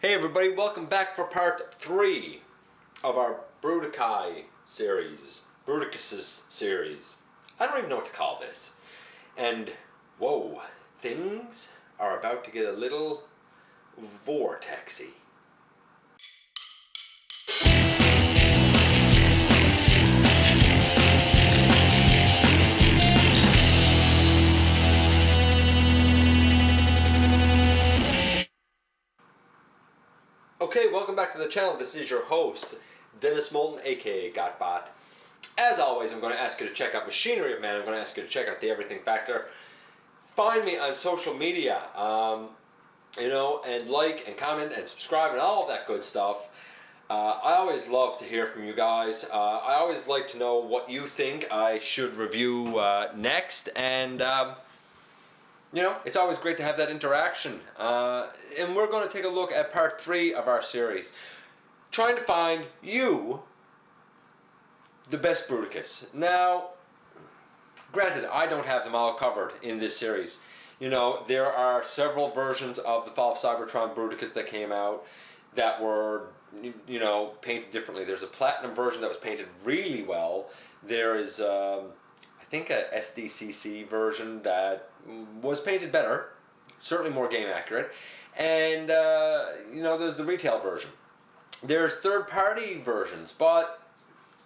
Hey everybody, welcome back for part 3 of our Bruticus series. Bruticus series. I don't even know what to call this. And, whoa, things are about to get a little vortexy. Okay, welcome back to the channel. This is your host, Dennis Moulton, aka GotBot. As always, I'm going to ask you to check out Machinery of Man. I'm going to ask you to check out the Everything Factor. Find me on social media, and like and comment and subscribe and all of that good stuff. I always love to hear from you guys. I always like to know what you think I should review next, and it's always great to have that interaction. And we're going to take a look at part 3 of our series. Trying to find you the best Bruticus. Now, granted, I don't have them all covered in this series. There are several versions of the Fall of Cybertron Bruticus that came out that were, painted differently. There's a platinum version that was painted really well. There is, I think, a SDCC version that was painted better, certainly more game accurate, and there's the retail version. There's third-party versions, but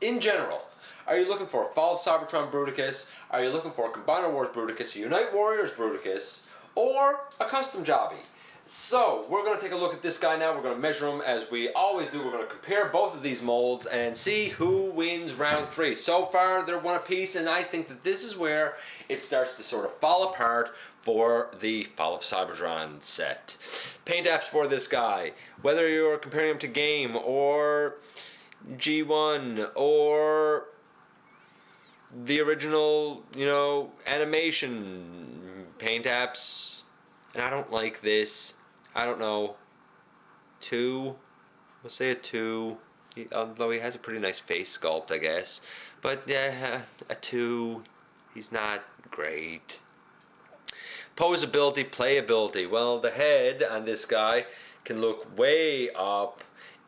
in general, are you looking for a Fall of Cybertron Bruticus? Are you looking for a Combiner Wars Bruticus, a Unite Warriors Bruticus, or a custom jobby? So, we're going to take a look at this guy now. We're going to measure him as we always do. We're going to compare both of these molds and see who wins round 3. So far, they're one apiece, and I think that this is where it starts to sort of fall apart for the Fall of Cybertron set. Paint apps for this guy, whether you're comparing him to Game or G1 or the original, animation paint apps, and I don't like this. I don't know. 2. We'll say a 2. Although he has a pretty nice face sculpt, I guess. But yeah, a 2. He's not great. Posability, playability. Well, the head on this guy can look way up.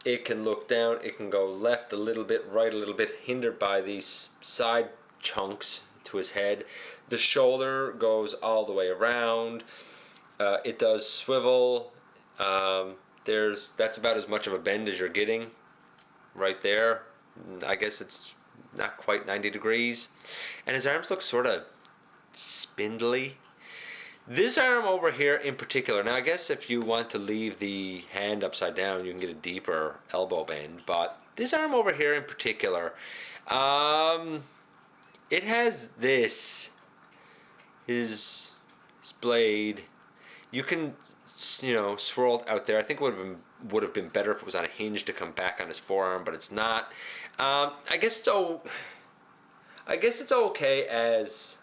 It can look down. It can go left a little bit, right a little bit, hindered by these side chunks to his head. The shoulder goes all the way around. It does swivel. That's about as much of a bend as you're getting right there. I guess it's not quite 90 degrees. And his arms look sort of spindly. This arm over here in particular, now I guess if you want to leave the hand upside down, you can get a deeper elbow bend, but this arm over here in particular, it has this, his blade. You can, swirl it out there. I think it would have been better if it was on a hinge to come back on his forearm, but it's not. I guess it's okay as,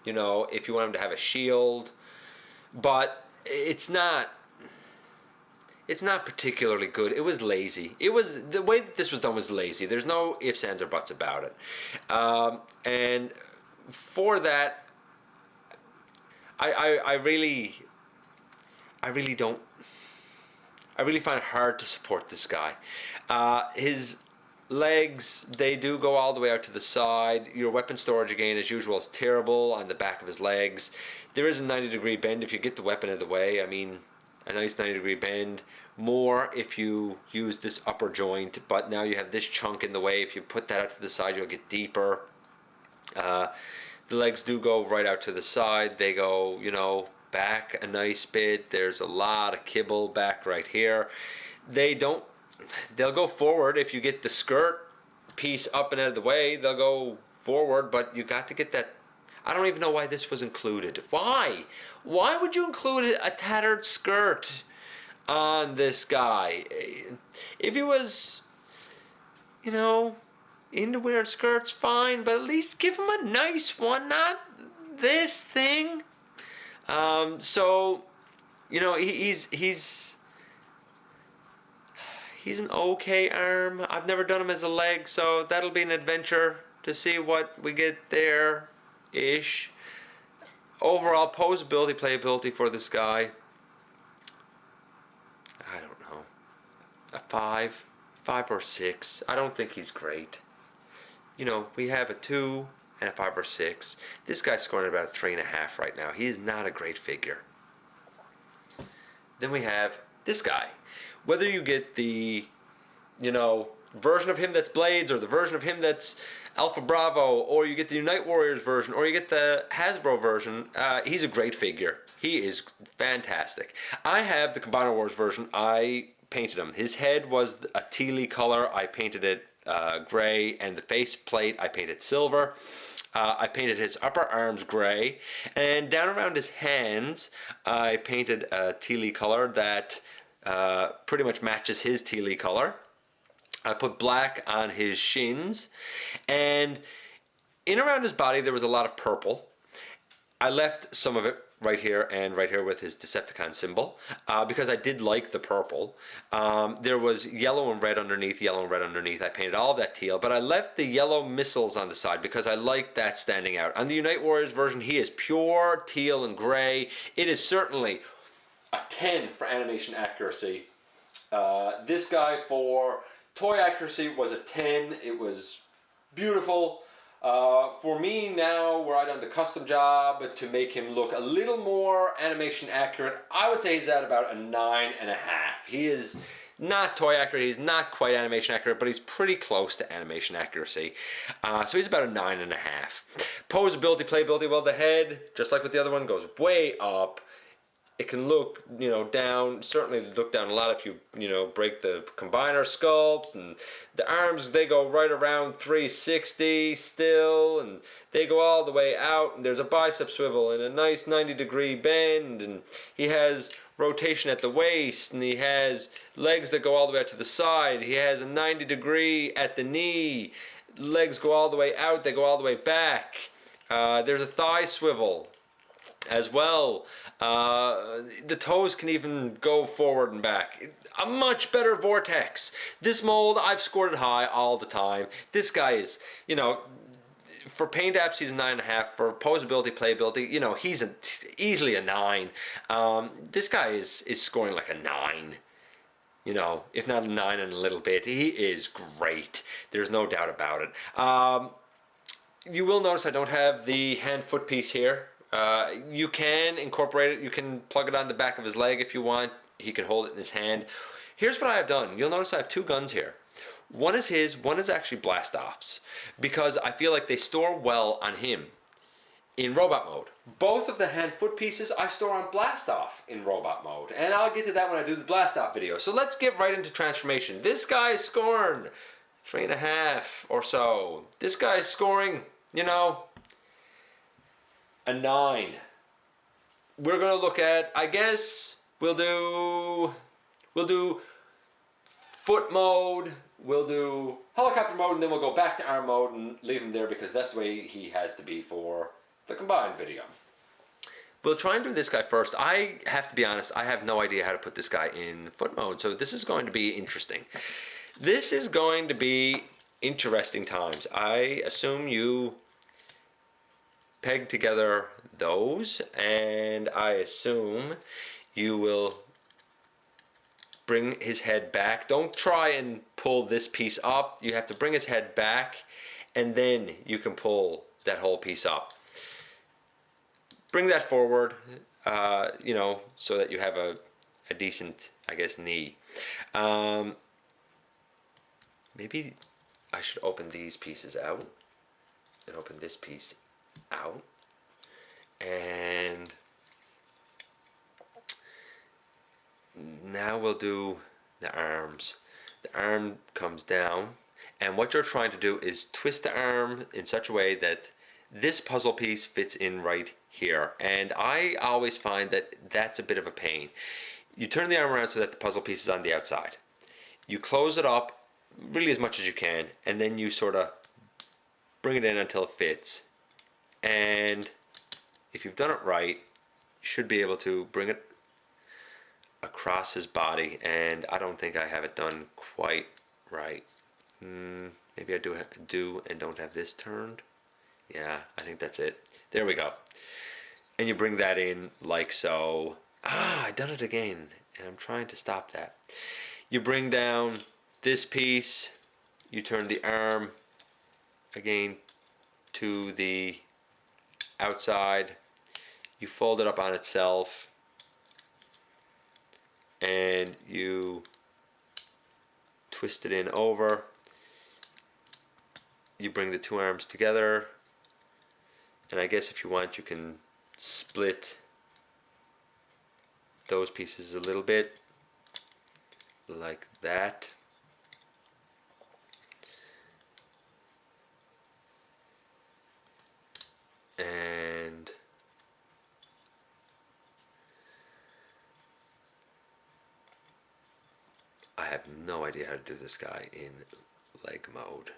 if you want him to have a shield, but it's not particularly good. It was lazy. The way that this was done was lazy. There's no ifs, ands, or buts about it. And for that, I really find it hard to support this guy. His legs, they do go all the way out to the side. Your weapon storage, again, as usual, is terrible on the back of his legs. There is a 90-degree bend if you get the weapon out of the way. I mean, a nice 90-degree bend. More if you use this upper joint, but now you have this chunk in the way. If you put that out to the side, you'll get deeper. The legs do go right out to the side. They go, back a nice bit. There's a lot of kibble back right here. They'll go forward if you get the skirt piece up and out of the way. They'll go forward, but you got to get that. I don't even know why this was included. Why would you include a tattered skirt on this guy? If he was, into wearing skirts, fine, but at least give him a nice one, not this thing. He's an okay arm. I've never done him as a leg, so that'll be an adventure to see what we get there-ish. Overall, posability, playability for this guy, I don't know. 5 or 6. I don't think he's great. You know, we have a 2 and a 5 or 6. This guy's scoring about 3.5 right now. He is not a great figure. Then we have this guy. Whether you get the, you know, version of him that's Blades, or the version of him that's Alpha Bravo, or you get the Unite Warriors version, or you get the Hasbro version, he's a great figure. He is fantastic. I have the Combiner Wars version. I painted him. His head was a tealy color. I painted it gray, and the face plate I painted silver. I painted his upper arms gray, and down around his hands I painted a tealy color that pretty much matches his tealy color. I put black on his shins, and in around his body there was a lot of purple. I left some of it right here and right here with his Decepticon symbol because I did like the purple. There was yellow and red underneath, I painted all of that teal, but I left the yellow missiles on the side because I liked that standing out. On the Unite Warriors version, he is pure teal and gray. It is certainly a 10 for animation accuracy. This guy for toy accuracy was a 10. It was beautiful. For me now, where I've done the custom job to make him look a little more animation accurate, I would say he's at about a 9.5. He is not toy accurate, he's not quite animation accurate, but he's pretty close to animation accuracy. So he's about a 9.5. Posability, playability, well, the head, just like with the other one, goes way up. It can look, you know, down, certainly look down a lot if you, you know, break the combiner sculpt. And the arms, they go right around 360 still, and they go all the way out, and there's a bicep swivel and a nice 90-degree bend, and he has rotation at the waist, and he has legs that go all the way out to the side. He has a 90-degree at the knee. Legs go all the way out, they go all the way back. There's a thigh swivel as well. The toes can even go forward and back. A much better Vortex. This mold, I've scored it high all the time. This guy is, you know, for paint apps, he's a 9.5. For posability, playability, you know, he's easily a 9. This guy is scoring like a 9. You know, if not a 9 and a little bit. He is great. There's no doubt about it. You will notice I don't have the hand-foot piece here. You can incorporate it. You can plug it on the back of his leg if you want. He can hold it in his hand. Here's what I have done. You'll notice I have 2 guns here. One is his, one is actually blast-offs, because I feel like they store well on him in robot mode. Both of the hand-foot pieces I store on blast-off in robot mode, and I'll get to that when I do the blast-off video. So let's get right into transformation. This guy is scoring 3.5 or so. This guy is scoring, you know, a 9. We're gonna look at, I guess we'll do foot mode, we'll do helicopter mode, and then we'll go back to arm mode and leave him there because that's the way he has to be for the combined video. We'll try and do this guy first. I have to be honest, I have no idea how to put this guy in foot mode, so this is going to be interesting. This is going to be interesting times. I assume you peg together those, and I assume you will bring his head back. Don't try and pull this piece up. You have to bring his head back, and then you can pull that whole piece up. Bring that forward, you know, so that you have a decent, I guess, knee. Maybe I should open these pieces out and open this piece out, and now we'll do the arms. The arm comes down, and what you're trying to do is twist the arm in such a way that this puzzle piece fits in right here, and I always find that that's a bit of a pain. You turn the arm around so that the puzzle piece is on the outside. You close it up really as much as you can, and then you sort of bring it in until it fits. And if you've done it right, you should be able to bring it across his body, and I don't think I have it done quite right. Maybe I do and don't have this turned. Yeah, I think that's it. There we go. And you bring that in like so. I done it again, and I'm trying to stop that. you bring down this piece, you turn the arm again to the outside, you fold it up on itself, and you twist it in over. You bring the two arms together, and I guess if you want, you can split those pieces a little bit, like that. And I have no idea how to do this guy in leg mode,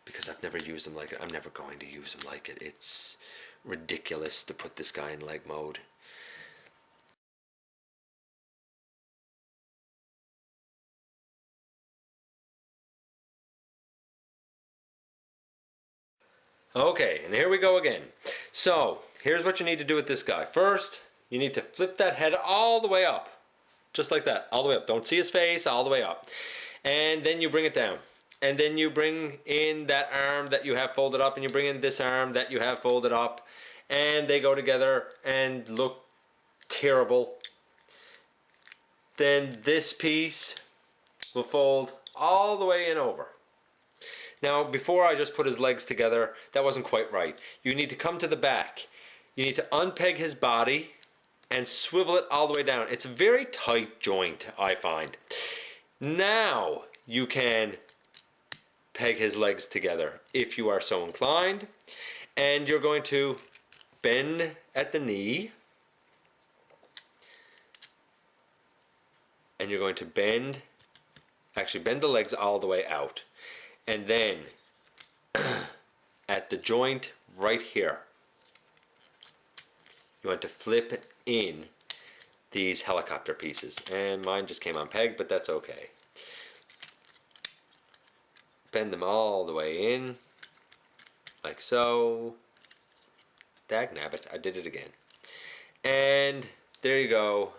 because I've never used him like it. I'm never going to use him like it. It's ridiculous to put this guy in leg mode. Okay, and here we go again. So, here's what you need to do with this guy. First, you need to flip that head all the way up. Just like that, all the way up. Don't see his face, all the way up. And then you bring it down. And then you bring in that arm that you have folded up, and you bring in this arm that you have folded up, and they go together and look terrible. Then this piece will fold all the way in over. Now, before I just put his legs together, that wasn't quite right. You need to come to the back. You need to unpeg his body and swivel it all the way down. It's a very tight joint, I find. Now you can peg his legs together if you are so inclined. And you're going to bend at the knee. And you're going to bend the legs all the way out. And then at the joint right here, you want to flip in these helicopter pieces. And mine just came unpegged, but that's okay. Bend them all the way in, like so. Dagnabbit, I did it again. And there you go.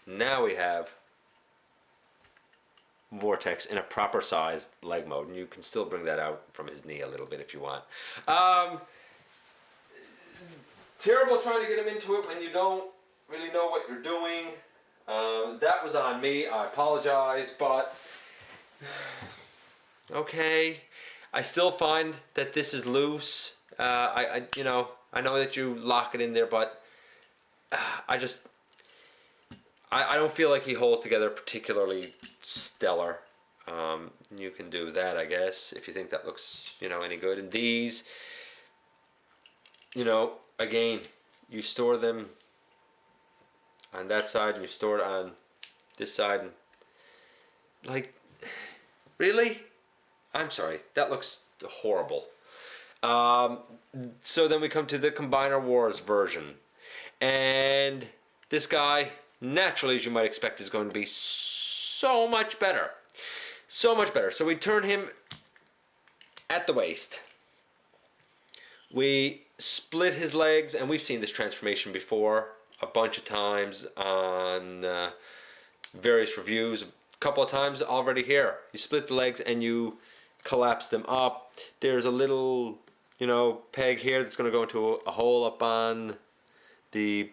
Now we have Vortex in a proper sized leg mode, and you can still bring that out from his knee a little bit if you want. Terrible trying to get him into it when you don't really know what you're doing. That was on me, I apologize, but okay. I still find that this is loose. I know that you lock it in there, but I don't feel like he holds together particularly stellar. You can do that, I guess, if you think that looks, any good. And these, again, you store them on that side and you store it on this side. And, like, really? I'm sorry, that looks horrible. So then we come to the Combiner Wars version. And this guy, naturally, as you might expect, is going to be so much better. So much better. So we turn him at the waist. We split his legs, and we've seen this transformation before a bunch of times on various reviews. A couple of times already here. You split the legs and you collapse them up. There's a little, peg here that's going to go into a hole up on the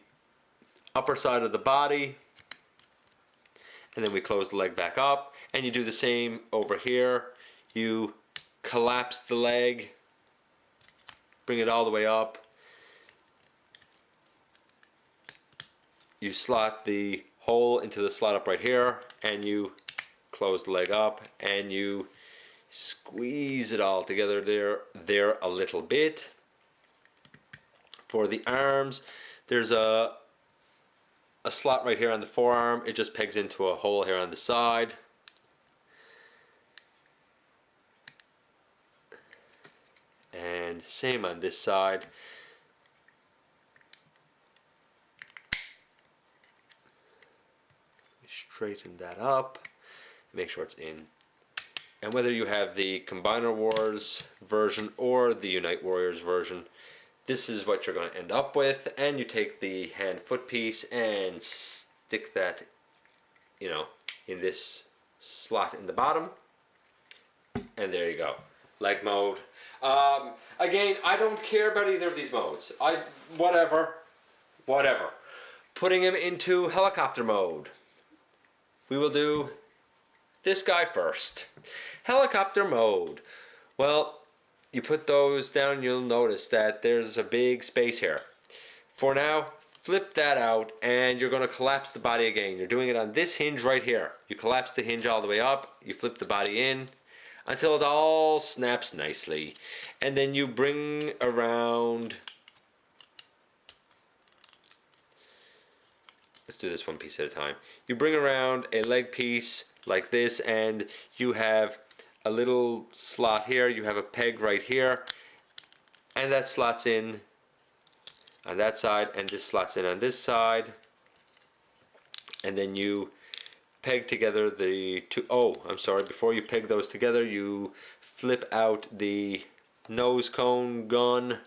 upper side of the body, and then we close the leg back up, and you do the same over here. You collapse the leg, bring it all the way up, you slot the hole into the slot up right here, and you close the leg up, and you squeeze it all together there a little bit. For the arms, there's a slot right here on the forearm. It just pegs into a hole here on the side. And same on this side. Straighten that up, make sure it's in. And whether you have the Combiner Wars version or the Unite Warriors version, this is what you're going to end up with. And you take the hand foot piece and stick that you know, in this slot in the bottom. And there you go. Leg mode. Again, I don't care about either of these modes. Whatever. Putting him into helicopter mode. We will do this guy first. Helicopter mode. Well, you put those down, you'll notice that there's a big space here. For now, flip that out and you're going to collapse the body again. You're doing it on this hinge right here. You collapse the hinge all the way up, you flip the body in until it all snaps nicely. And then you bring around, let's do this one piece at a time. You bring around a leg piece like this and you have a little slot here, you have a peg right here, and that slots in on that side and this slots in on this side, and then you peg together the two. Oh, I'm sorry, before you peg those together you flip out the nose cone gun,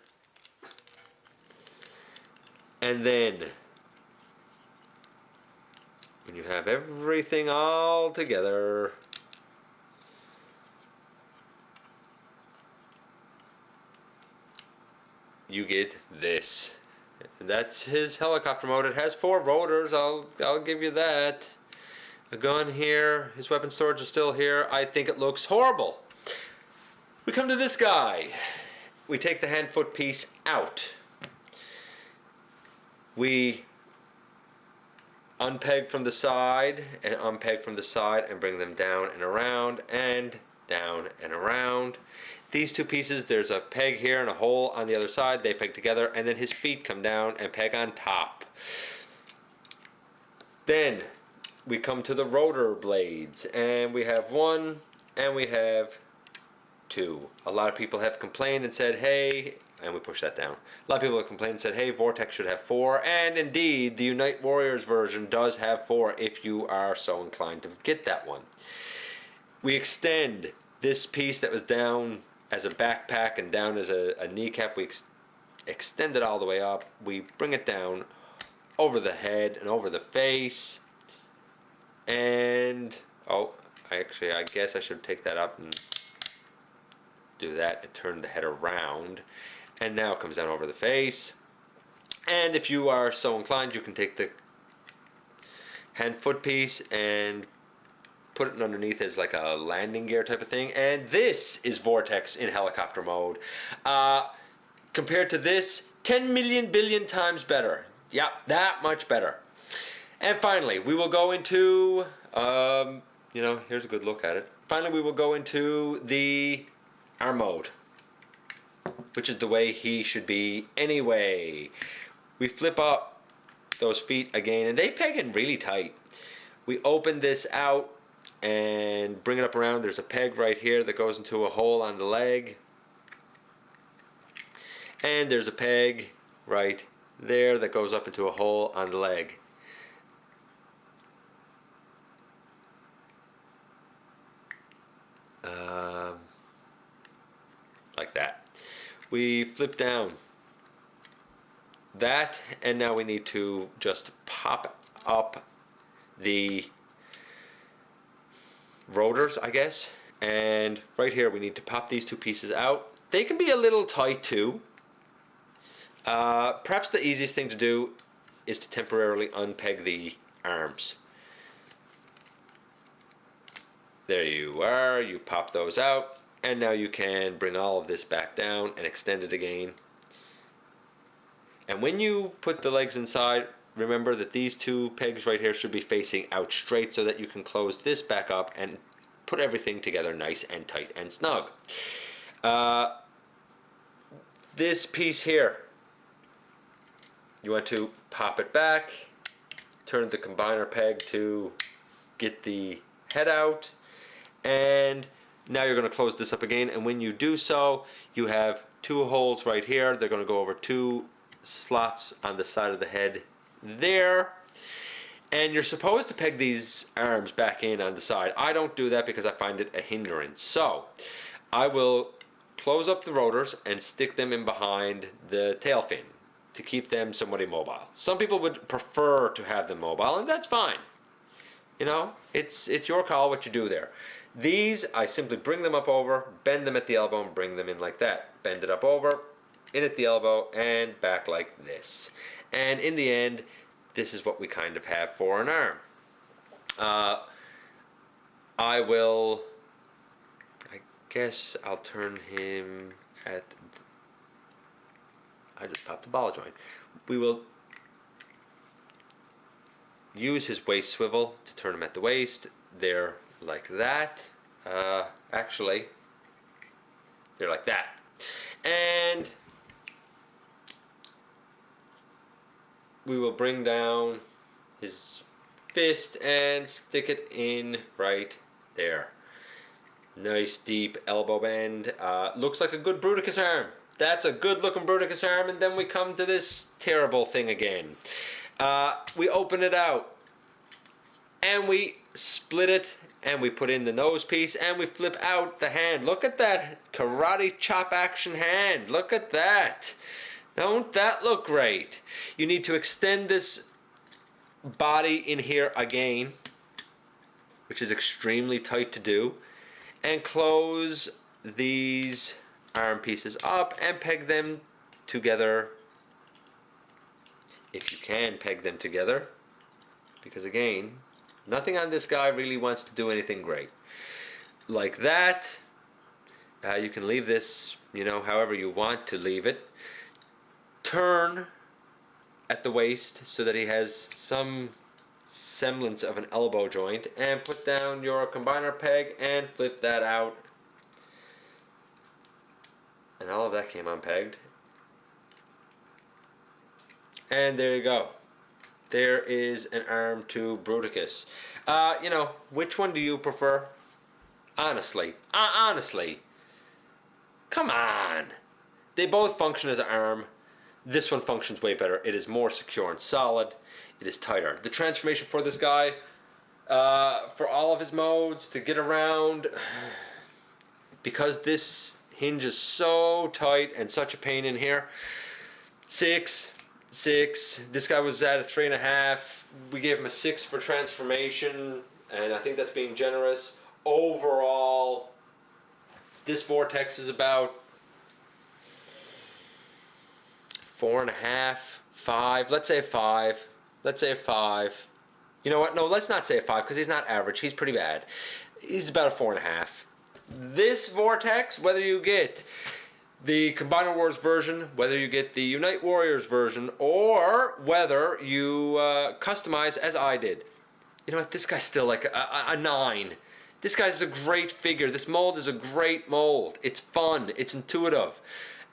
and then when you have everything all together, you get this. And that's his helicopter mode. It has 4 rotors, I'll give you that. A gun here, his weapon storage is still here. I think it looks horrible. We come to this guy. We take the hand-foot piece out. We unpeg from the side and unpeg from the side and bring them down and around and down and around. These two pieces, there's a peg here and a hole on the other side. They peg together, and then his feet come down and peg on top. Then we come to the rotor blades, and we have 1 and we have 2. A lot of people have complained and said, hey, and we push that down. A lot of people have complained and said, hey, Vortex should have 4, and indeed, the Unite Warriors version does have 4 if you are so inclined to get that one. We extend this piece that was down as a backpack and down as a kneecap. We extend it all the way up. We bring it down over the head and over the face. And, oh, I guess I should take that up and do that and turn the head around. And now it comes down over the face. And if you are so inclined, you can take the hand-foot piece and put it underneath as like a landing gear type of thing. And this is Vortex in helicopter mode. Compared to this, 10 million billion times better. Yeah, that much better. And finally, we will go into, here's a good look at it. Finally, we will go into the arm mode, which is the way he should be anyway. We flip up those feet again, and they peg in really tight. We open this out and bring it up around. There's a peg right here that goes into a hole on the leg. And there's a peg right there that goes up into a hole on the leg. Like that. We flip down that, and now we need to just pop up the rotors, I guess. And right here we need to pop these two pieces out. They can be a little tight too. Perhaps the easiest thing to do is to temporarily unpeg the arms. There you are, you pop those out, and now you can bring all of this back down and extend it again. And when you put the legs inside, remember that these two pegs right here should be facing out straight so that you can close this back up and put everything together nice and tight and snug. This piece here, you want to pop it back, turn the combiner peg to get the head out, and now you're going to close this up again. And when you do so, you have 2 holes right here. They're going to go over 2 slots on the side of the head there. And you're supposed to peg these arms back in on the side. I don't do that because I find it a hindrance. So I will close up the rotors and stick them in behind the tail fin to keep them somewhat immobile. Some people would prefer to have them mobile, and that's fine. You know, it's your call what you do there. These, I simply bring them up over, bend them at the elbow, and bring them in like that. Bend it up over, in at the elbow, and back like this. And in the end, this is what we kind of have for an arm. I guess I'll turn him at, I just popped the ball joint. We will use his waist swivel to turn him at the waist. There, like that. Actually, they're like that. And we will bring down his fist and stick it in right there. Nice deep elbow bend. Looks like a good Bruticus arm. That's a good looking Bruticus arm, and then we come to this terrible thing again. We open it out and we split it and we put in the nose piece and we flip out the hand. Look at that karate chop action hand. Look at that. Don't that look great? You need to extend this body in here again, which is extremely tight to do, and close these arm pieces up and peg them together if you can peg them together, because again, nothing on this guy really wants to do anything great. Like that. You can leave this, you know, however you want to leave it. Turn at the waist so that he has some semblance of an elbow joint, and put down your combiner peg and flip that out. And all of that came unpegged. And there you go. There is an arm to Bruticus. You know, which one do you prefer? Honestly. Honestly. Come on. They both function as an arm. This one functions way better. It is more secure and solid. It is tighter. The transformation for this guy, for all of his modes, to get around, because this hinge is so tight and such a pain in here, 6. This guy was at a 3.5. We gave him a 6 for transformation, and I think that's being generous. Overall, this Vortex is about 4.5, 5. Let's say 5. Let's say 5. You know what? No, let's not say 5, because he's not average. He's pretty bad. He's about a 4.5. This Vortex, whether you get the Combiner Wars version, whether you get the Unite Warriors version, or whether you customize as I did. You know what? This guy's still like a 9. This guy's a great figure. This mold is a great mold. It's fun. It's intuitive.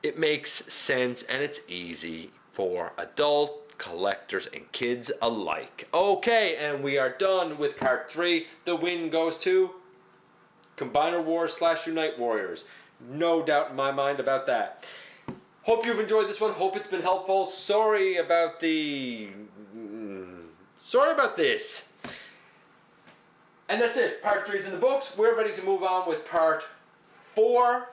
It makes sense, and it's easy for adult collectors and kids alike. Okay, and we are done with part 3. The win goes to Combiner Wars / Unite Warriors. No doubt in my mind about that. Hope you've enjoyed this one. Hope it's been helpful. Sorry about this. And that's it. Part 3 is in the books. We're ready to move on with part 4.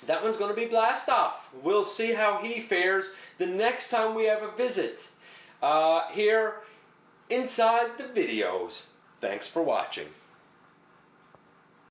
That one's going to be Blast Off. We'll see how he fares the next time we have a visit here inside the videos. Thanks for watching.